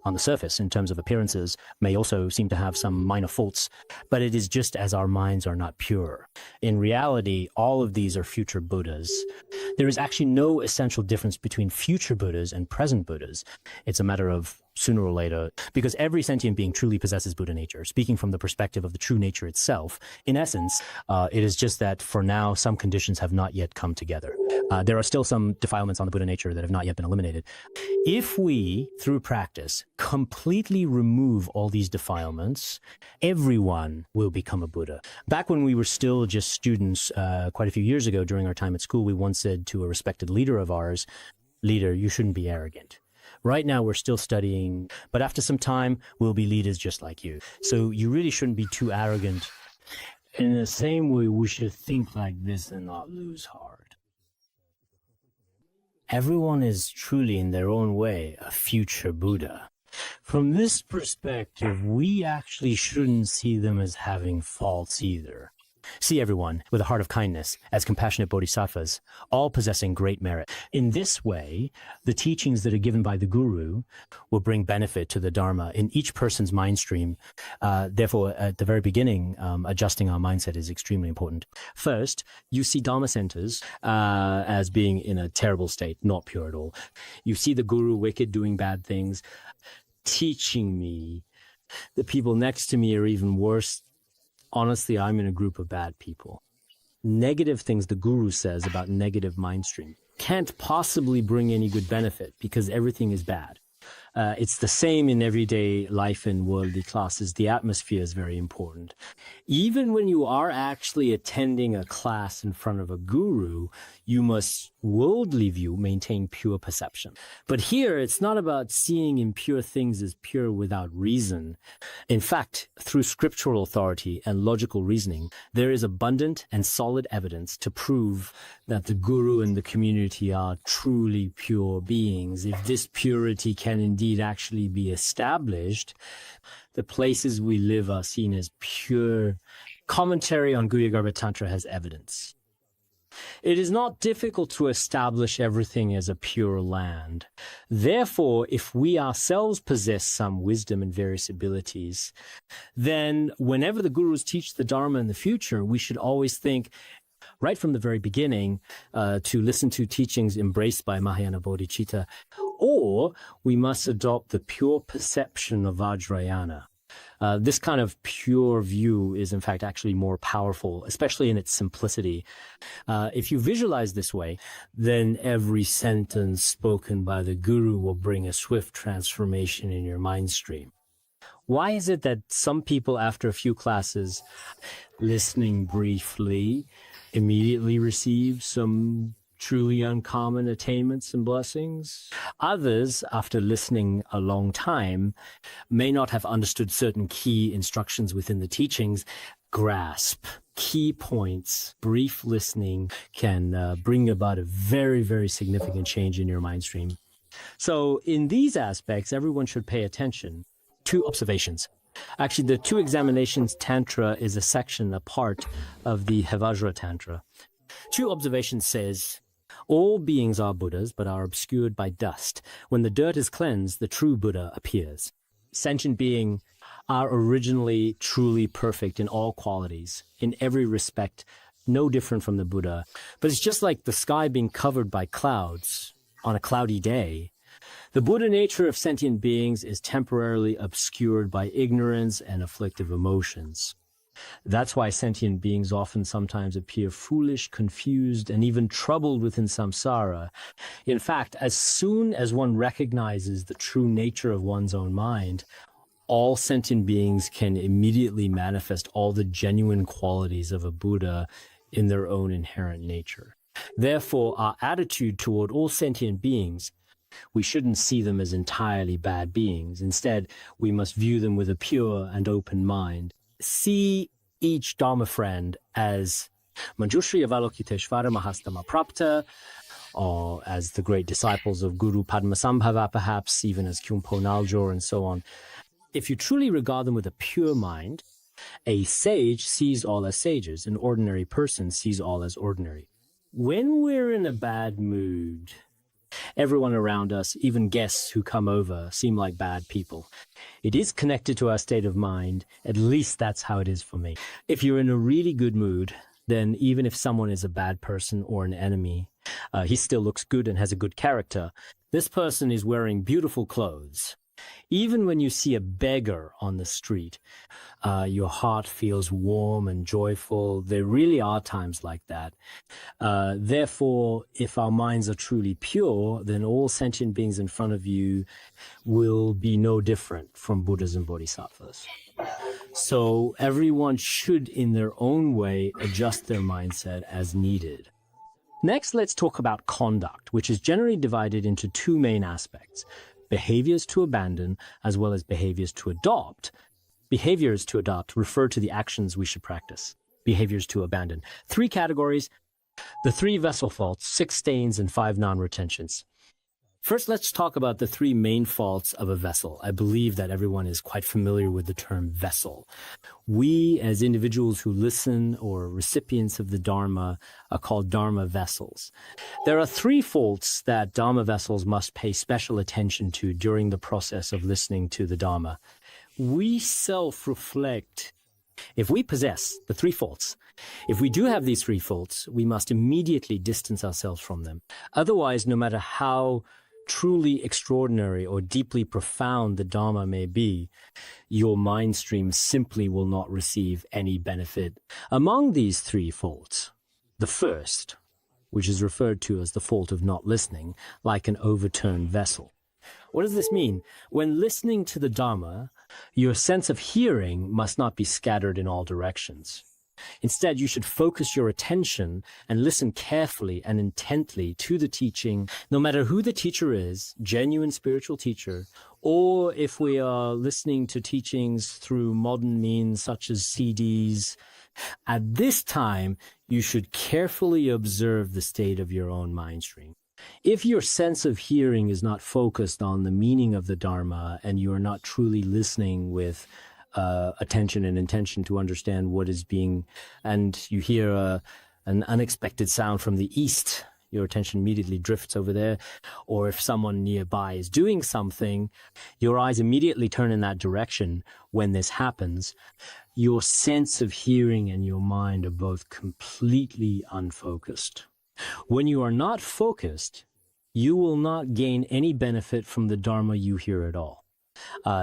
on the surface, in terms of appearances, may also seem to have some minor faults, but it is just as our minds are not pure. In reality, all of these are future Buddhas. There is actually no essential difference between future Buddhas and present Buddhas. It's a matter of sooner or later, because every sentient being truly possesses Buddha nature. Speaking from the perspective of the true nature itself, in essence, it is just that for now, some conditions have not yet come together. There are still some defilements on the Buddha nature that have not yet been eliminated. If we, through practice, completely remove all these defilements, everyone will become a Buddha. Back when we were still just students, quite a few years ago during our time at school, we once said to a respected leader of ours, "Leader, you shouldn't be arrogant. Right now, we're still studying, but after some time, we'll be leaders just like you. So you really shouldn't be too arrogant. In the same way, we should think like this and not lose heart." Everyone is truly, in their own way, a future Buddha. From this perspective, we actually shouldn't see them as having faults either. See everyone with a heart of kindness as compassionate bodhisattvas, all possessing great merit. In this way, the teachings that are given by the Guru will bring benefit to the Dharma in each person's mind stream. Therefore, at the very beginning, adjusting our mindset is extremely important. First, you see Dharma centers as being in a terrible state, not pure at all. You see the Guru wicked, doing bad things, teaching me. The people next to me are even worse. Honestly, I'm in a group of bad people. Negative things the Guru says about negative mind stream can't possibly bring any good benefit because everything is bad. It's the same in everyday life in worldly classes. The atmosphere is very important. Even when you are actually attending a class in front of a guru, you must worldly view maintain pure perception. But here, it's not about seeing impure things as pure without reason. In fact, through scriptural authority and logical reasoning, there is abundant and solid evidence to prove that the guru and the community are truly pure beings. If this purity can indeed actually be established, the places we live are seen as pure. Commentary on Guhyagarbha Tantra has evidence. It is not difficult to establish everything as a pure land. Therefore, if we ourselves possess some wisdom and various abilities, then whenever the gurus teach the Dharma in the future, we should always think, right from the very beginning, to listen to teachings embraced by Mahayana Bodhicitta, or we must adopt the pure perception of Vajrayana. This kind of pure view is, in fact, actually more powerful, especially in its simplicity. If you visualize this way, then every sentence spoken by the Guru will bring a swift transformation in your mind stream. Why is it that some people, after a few classes, listening briefly, immediately receive some truly uncommon attainments and blessings? Others, after listening a long time, may not have understood certain key instructions within the teachings, grasp key points. Brief listening can bring about a very, very significant change in your mind stream. So in these aspects, everyone should pay attention. 2 observations. Actually, the 2 examinations Tantra is a section, a part of the Hevajra Tantra. 2 observations says, all beings are Buddhas, but are obscured by dust. When the dirt is cleansed, the true Buddha appears. Sentient beings are originally truly perfect in all qualities, in every respect, no different from the Buddha. But it's just like the sky being covered by clouds on a cloudy day. The Buddha nature of sentient beings is temporarily obscured by ignorance and afflictive emotions. That's why sentient beings often sometimes appear foolish, confused, and even troubled within samsara. In fact, as soon as one recognizes the true nature of one's own mind, all sentient beings can immediately manifest all the genuine qualities of a Buddha in their own inherent nature. Therefore, our attitude toward all sentient beings, we shouldn't see them as entirely bad beings. Instead, we must view them with a pure and open mind. See each Dharma friend as Manjushri Avalokiteshvara Mahastama Prapta, or as the great disciples of Guru Padmasambhava, perhaps, even as Kyumpo Naljor and so on. If you truly regard them with a pure mind, a sage sees all as sages, an ordinary person sees all as ordinary. When we're in a bad mood, everyone around us, even guests who come over, seem like bad people. It is connected to our state of mind. At least that's how it is for me. If you're in a really good mood, then even if someone is a bad person or an enemy, he still looks good and has a good character. This person is wearing beautiful clothes. Even when you see a beggar on the street, your heart feels warm and joyful. There really are times like that. Therefore, if our minds are truly pure, then all sentient beings in front of you will be no different from Buddhas and Bodhisattvas. So everyone should, in their own way, adjust their mindset as needed. Next, let's talk about conduct, which is generally divided into 2 main aspects: behaviors to abandon, as well as behaviors to adopt. Behaviors to adopt refer to the actions we should practice. Behaviors to abandon. 3 categories: the 3 vessel faults, 6 stains, and 5 non-retentions. First, let's talk about the three main faults of a vessel. I believe that everyone is quite familiar with the term vessel. We, as individuals who listen or recipients of the Dharma, are called Dharma vessels. There are three faults that Dharma vessels must pay special attention to during the process of listening to the Dharma. We self-reflect. If we possess the three faults, if we do have these three faults, we must immediately distance ourselves from them. Otherwise, no matter how truly extraordinary or deeply profound the Dharma may be, your mind stream simply will not receive any benefit. Among these three faults, the first, which is referred to as the fault of not listening, like an overturned vessel. What does this mean? When listening to the Dharma, your sense of hearing must not be scattered in all directions. Instead, you should focus your attention and listen carefully and intently to the teaching, no matter who the teacher is, genuine spiritual teacher, or if we are listening to teachings through modern means such as CDs. At this time, you should carefully observe the state of your own mind stream. If your sense of hearing is not focused on the meaning of the Dharma and you are not truly listening with attention and intention to understand what is being, and you hear an unexpected sound from the east, your attention immediately drifts over there. Or if someone nearby is doing something, your eyes immediately turn in that direction. When this happens, your sense of hearing and your mind are both completely unfocused. When you are not focused, you will not gain any benefit from the Dharma you hear at all.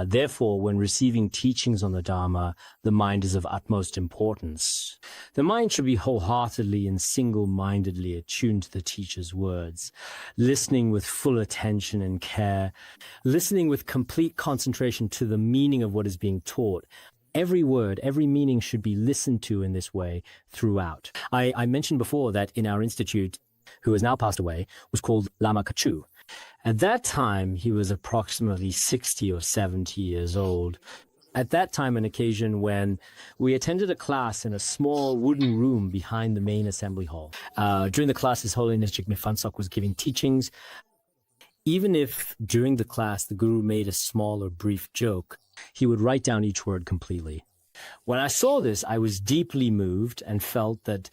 Therefore, when receiving teachings on the Dharma, the mind is of utmost importance. The mind should be wholeheartedly and single-mindedly attuned to the teacher's words, listening with full attention and care, listening with complete concentration to the meaning of what is being taught. Every word, every meaning should be listened to in this way throughout. I mentioned before that in our institute, who has now passed away, was called Lama Kachu. At that time, he was approximately 60 or 70 years old. At that time, an occasion when we attended a class in a small wooden room behind the main assembly hall. During the class, His Holiness Jigme Phuntsok was giving teachings. Even if during the class the Guru made a small or brief joke, he would write down each word completely. When I saw this, I was deeply moved and felt that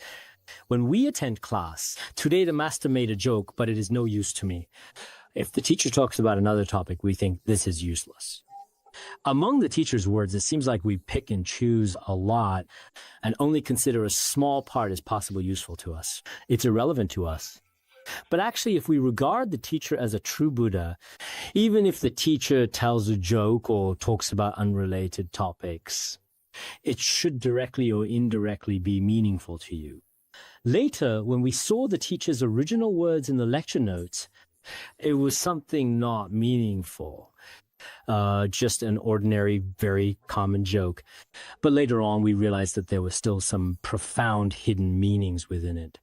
when we attend class, today the master made a joke, but it is no use to me. If the teacher talks about another topic, we think this is useless. Among the teacher's words, it seems like we pick and choose a lot and only consider a small part as possibly useful to us. It's irrelevant to us. But actually, if we regard the teacher as a true Buddha, even if the teacher tells a joke or talks about unrelated topics, it should directly or indirectly be meaningful to you. Later, when we saw the teacher's original words in the lecture notes, it was something not meaningful, just an ordinary, very common joke. But later on, we realized that there was still some profound hidden meanings within it.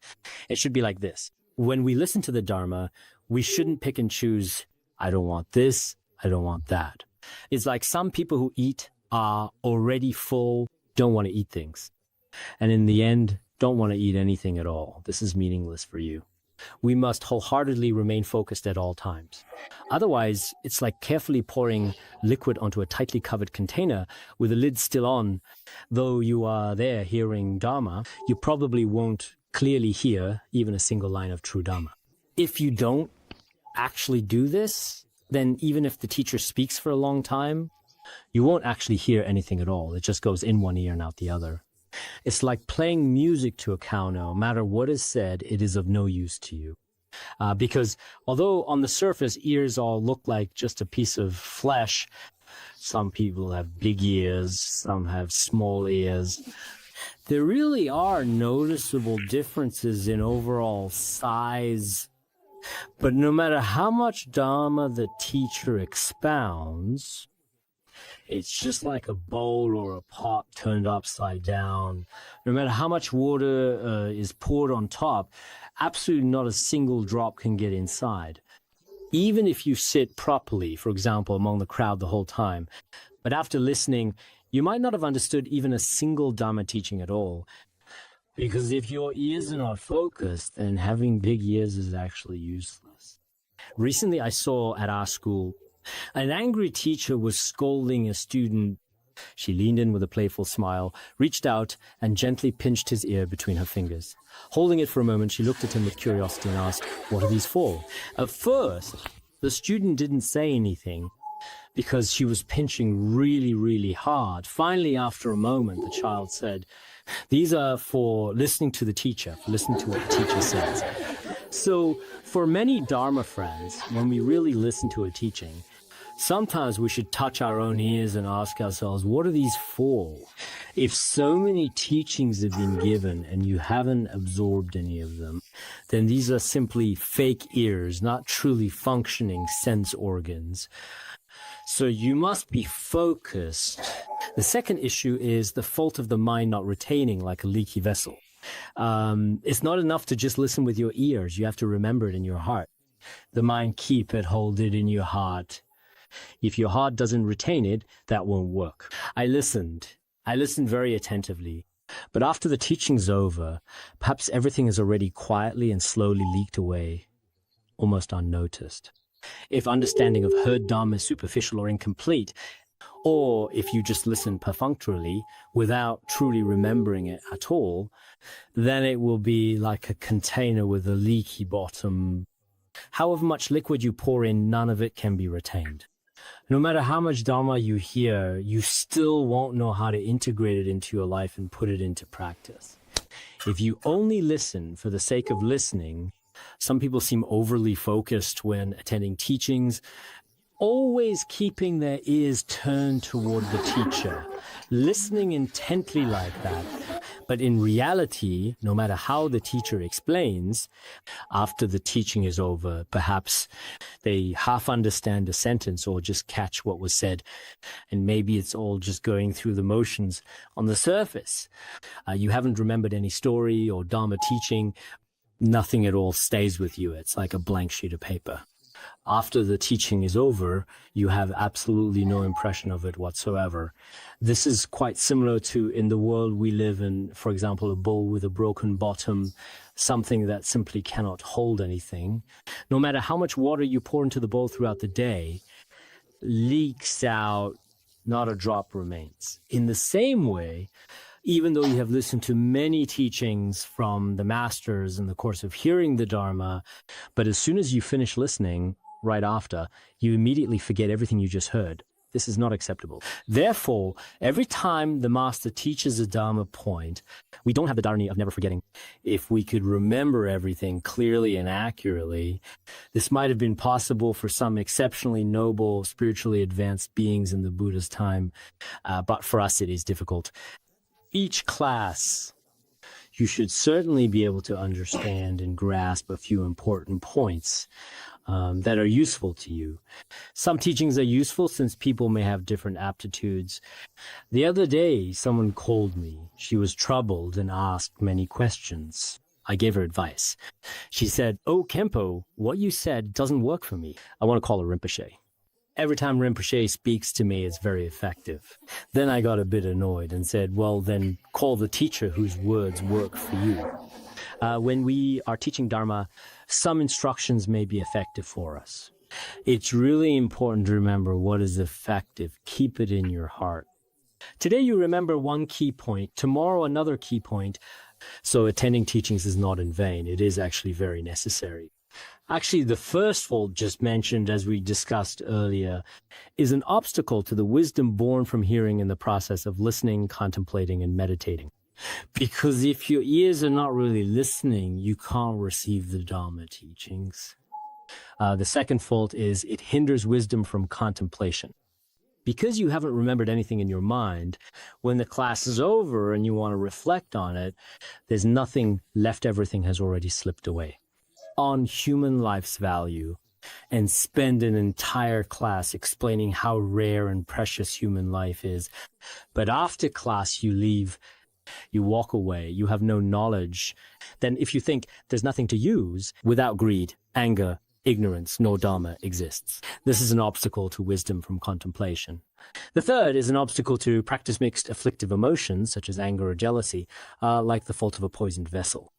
It should be like this. When we listen to the Dharma, we shouldn't pick and choose, I don't want this, I don't want that. It's like some people who eat are already full, don't want to eat things. And in the end, don't want to eat anything at all. This is meaningless for you. We must wholeheartedly remain focused at all times. Otherwise, it's like carefully pouring liquid onto a tightly covered container with the lid still on. Though you are there hearing Dharma, you probably won't clearly hear even a single line of true Dharma. If you don't actually do this, then even if the teacher speaks for a long time, you won't actually hear anything at all. It just goes in one ear and out the other. It's like playing music to a cow. No matter what is said, it is of no use to you. Because although on the surface, ears all look like just a piece of flesh, some people have big ears, some have small ears. There really are noticeable differences in overall size. But no matter how much Dharma the teacher expounds, it's just like a bowl or a pot turned upside down. No matter how much water is poured on top, absolutely not a single drop can get inside. Even if you sit properly, for example, among the crowd the whole time, but after listening, you might not have understood even a single Dharma teaching at all. Because if your ears are not focused, then having big ears is actually useless. Recently, I saw at our school an angry teacher was scolding a student. She leaned in with a playful smile, reached out, and gently pinched his ear between her fingers. Holding it for a moment, she looked at him with curiosity and asked, "What are these for?" At first, the student didn't say anything because she was pinching really, really hard. Finally, after a moment, the child said, "These are for listening to the teacher, for listening to what the teacher says." So, for many Dharma friends, when we really listen to a teaching, sometimes we should touch our own ears and ask ourselves, what are these for? If so many teachings have been given and you haven't absorbed any of them, then these are simply fake ears, not truly functioning sense organs. So you must be focused. The second issue is the fault of the mind not retaining, like a leaky vessel. It's not enough to just listen with your ears. You have to remember it in your heart. The mind, keep it, hold it in your heart. If your heart doesn't retain it, that won't work. I listened very attentively. But after the teaching's over, perhaps everything has already quietly and slowly leaked away, almost unnoticed. If understanding of heard Dharma is superficial or incomplete, or if you just listen perfunctorily without truly remembering it at all, then it will be like a container with a leaky bottom. However much liquid you pour in, none of it can be retained. No matter how much Dharma you hear, you still won't know how to integrate it into your life and put it into practice. If you only listen for the sake of listening, some people seem overly focused when attending teachings, always keeping their ears turned toward the teacher, listening intently like that. But in reality, no matter how the teacher explains, after the teaching is over, perhaps they half understand a sentence or just catch what was said. And maybe it's all just going through the motions on the surface. You haven't remembered any story or Dharma teaching. Nothing at all stays with you. It's like a blank sheet of paper. After the teaching is over, you have absolutely no impression of it whatsoever. This is quite similar to in the world we live in, for example, a bowl with a broken bottom, something that simply cannot hold anything. No matter how much water you pour into the bowl throughout the day, leaks out, not a drop remains. In the same way, even though you have listened to many teachings from the masters in the course of hearing the Dharma, but as soon as you finish listening, right after, you immediately forget everything you just heard. This is not acceptable. Therefore, every time the master teaches a Dharma point, we don't have the dharani of never forgetting. If we could remember everything clearly and accurately, this might have been possible for some exceptionally noble, spiritually advanced beings in the Buddha's time, but for us it is difficult. Each class, you should certainly be able to understand and grasp a few important points that are useful to you. Some teachings are useful since people may have different aptitudes. The other day, someone called me. She was troubled and asked many questions. I gave her advice. She said, "Oh, Khenpo, what you said doesn't work for me. I want to call her Rinpoche. Every time Rinpoche speaks to me, it's very effective." Then I got a bit annoyed and said, "Well, then call the teacher whose words work for you." When we are teaching Dharma, some instructions may be effective for us. It's really important to remember what is effective. Keep it in your heart. Today you remember one key point, tomorrow another key point. So attending teachings is not in vain. It is actually very necessary. Actually, the first fault just mentioned, as we discussed earlier, is an obstacle to the wisdom born from hearing in the process of listening, contemplating, and meditating. Because if your ears are not really listening, you can't receive the Dharma teachings. The second fault is it hinders wisdom from contemplation. Because you haven't remembered anything in your mind, when the class is over and you want to reflect on it, there's nothing left, everything has already slipped away. On human life's value and spend an entire class explaining how rare and precious human life is. But after class, you leave, you walk away, you have no knowledge. Then if you think there's nothing to use, without greed, anger, ignorance, no Dharma exists. This is an obstacle to wisdom from contemplation. The third is an obstacle to practice mixed afflictive emotions, such as anger or jealousy, like the fault of a poisoned vessel.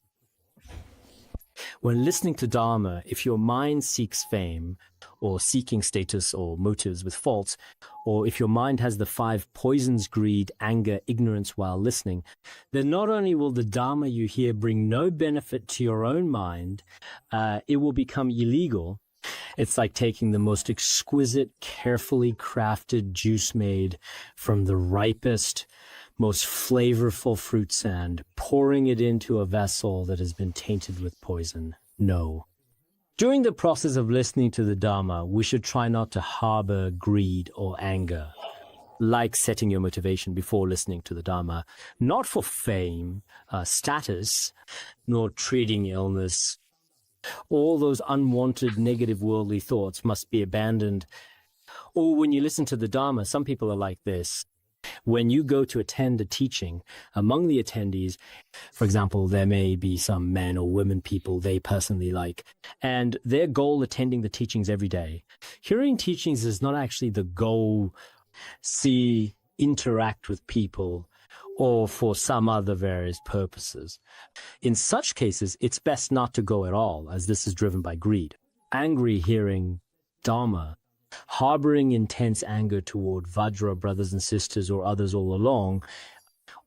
When listening to Dharma, if your mind seeks fame or seeking status or motives with faults, or if your mind has the 5 poisons, greed, anger, ignorance while listening, then not only will the Dharma you hear bring no benefit to your own mind, it will become illegal. It's like taking the most exquisite, carefully crafted juice made from the ripest, most flavorful fruits and pouring it into a vessel that has been tainted with poison. No. During the process of listening to the Dharma, we should try not to harbor greed or anger, like setting your motivation before listening to the Dharma, not for fame, status, nor treating illness. All those unwanted negative worldly thoughts must be abandoned. Or when you listen to the Dharma, some people are like this. When you go to attend a teaching, among the attendees, for example, there may be some men or women people they personally like, and their goal attending the teachings every day. Hearing teachings is not actually the goal, see, interact with people, or for some other various purposes. In such cases, it's best not to go at all, as this is driven by greed. Angry hearing Dharma, harboring intense anger toward Vajra brothers and sisters or others all along,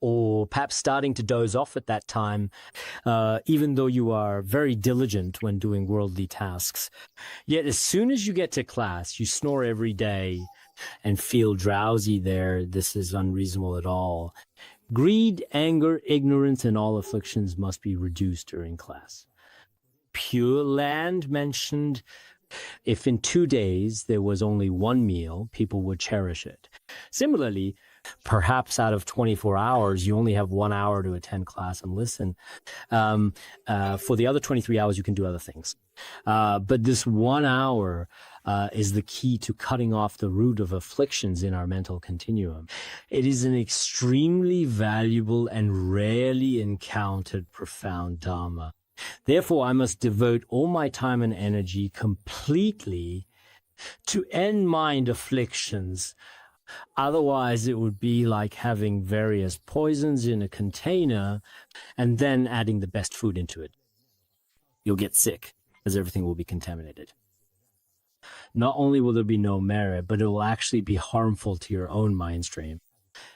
or perhaps starting to doze off at that time, even though you are very diligent when doing worldly tasks. Yet as soon as you get to class, you snore every day and feel drowsy there. This is unreasonable at all. Greed, anger, ignorance, and all afflictions must be reduced during class. Pure Land mentioned, if in 2 days there was only 1 meal, people would cherish it. Similarly, perhaps out of 24 hours, you only have 1 hour to attend class and listen. For the other 23 hours, you can do other things. But this 1 hour is the key to cutting off the root of afflictions in our mental continuum. It is an extremely valuable and rarely encountered profound Dharma. Therefore, I must devote all my time and energy completely to end mind afflictions. Otherwise, it would be like having various poisons in a container and then adding the best food into it. You'll get sick, as everything will be contaminated. Not only will there be no merit, but it will actually be harmful to your own mind stream.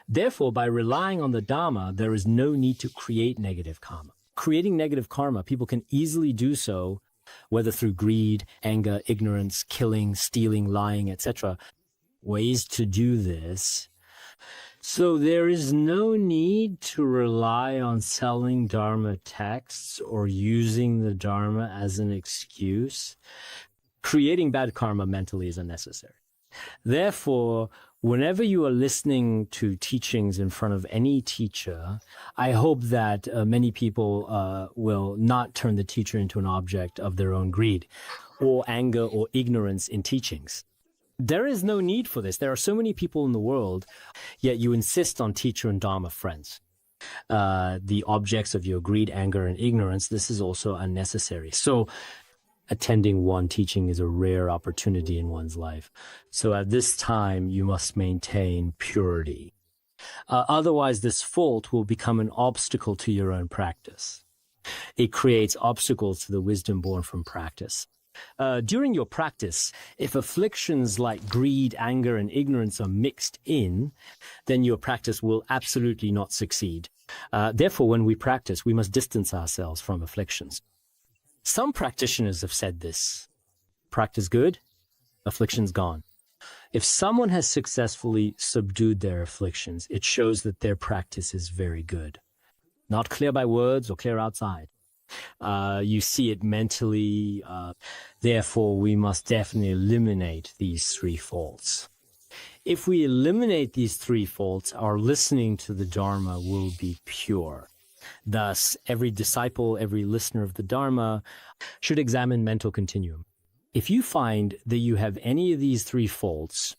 Therefore, by relying on the Dharma, there is no need to create negative karma. Creating negative karma, people can easily do so, whether through greed, anger, ignorance, killing, stealing, lying, etc. Ways to do this. So there is no need to rely on selling Dharma texts or using the Dharma as an excuse. Creating bad karma mentally is unnecessary. Therefore, whenever you are listening to teachings in front of any teacher, I hope that many people will not turn the teacher into an object of their own greed or anger or ignorance in teachings. There is no need for this. There are so many people in the world, yet you insist on teacher and Dharma friends. The objects of your greed, anger, and ignorance, this is also unnecessary. So attending one teaching is a rare opportunity in one's life. So at this time, you must maintain purity. Otherwise, this fault will become an obstacle to your own practice. It creates obstacles to the wisdom born from practice. During your practice, if afflictions like greed, anger, and ignorance are mixed in, then your practice will absolutely not succeed. Therefore, when we practice, we must distance ourselves from afflictions. Some practitioners have said this: practice good, afflictions gone. If someone has successfully subdued their afflictions, it shows that their practice is very good. Not clear by words or clear outside. You see it mentally. Therefore, we must definitely eliminate these 3 faults. If we eliminate these 3 faults, our listening to the Dharma will be pure. Thus, every disciple, every listener of the Dharma should examine mental continuum. If you find that you have any of these 3 faults,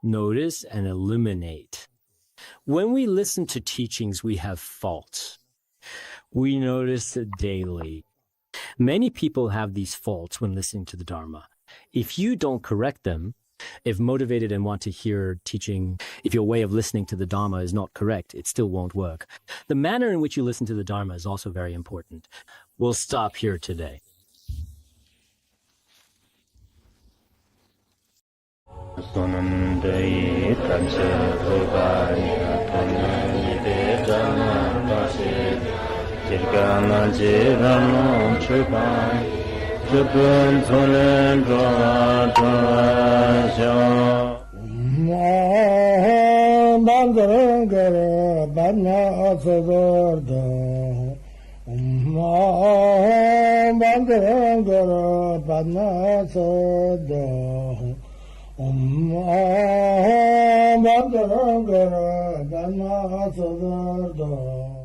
notice and eliminate. When we listen to teachings, we have faults. We notice it daily. Many people have these faults when listening to the Dharma. If you don't correct them, if motivated and want to hear teaching, if your way of listening to the Dharma is not correct, it still won't work. The manner in which you listen to the Dharma is also very important. We'll stop here today. Sonundai Tamse Rubaya Tonani Dama Basi Jirgana Jirano Chupai Chupun Sonen Droa Bandarangara Bana Savarda Bandarangara Bana Sada Bandarangara Bana Savarda